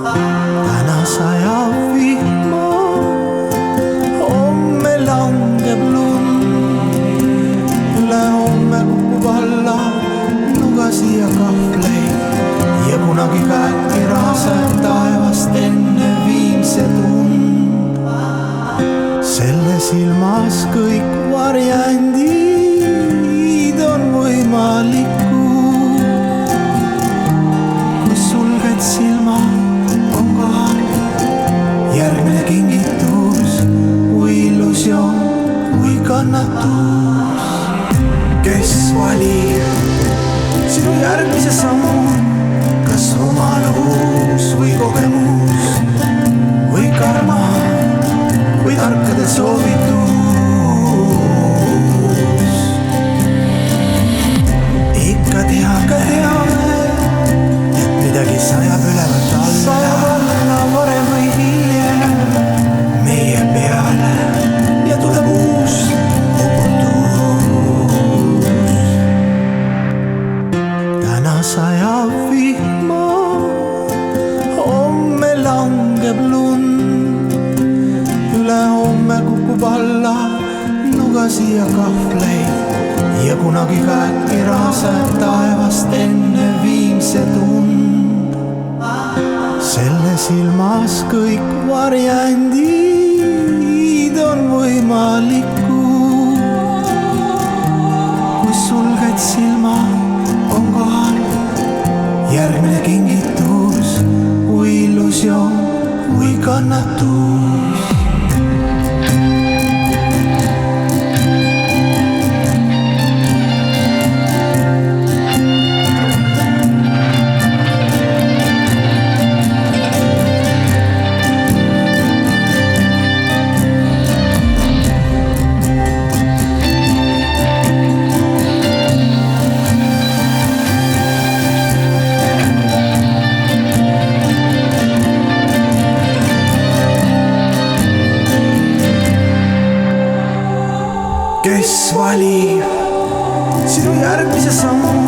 täna sajab vihma, homme langeb lund, ülehomme kukub alla nugasid ja kahvleid ja kunagi ka äkki raaseb taevast enne viimse tund. Selles ilmas kõik varjendid on võimalikud, kui sulged silma on kohal järgmine kingitus või illusioon või kannatus. Kes valib sinu järgmise sammu, kas rumalus või kogemus või karma või tarkade soovitus. Ikka teame, et midagi sajab ülevalt alla varem või hiljem meie peale ja tuleb uus uputus. Täna sajab vihma, homme langeb lund, ülehomme kukub alla nugasid ja kahvleid ja kunagi ka äkki raaseb taevast enne viimse tund. Selles ilmas kõik varjendid on võimalikud, kui sulged silma on kohal järgmine kingitus või illusioon või kannatus. Kes valib sinu järgmise sammu,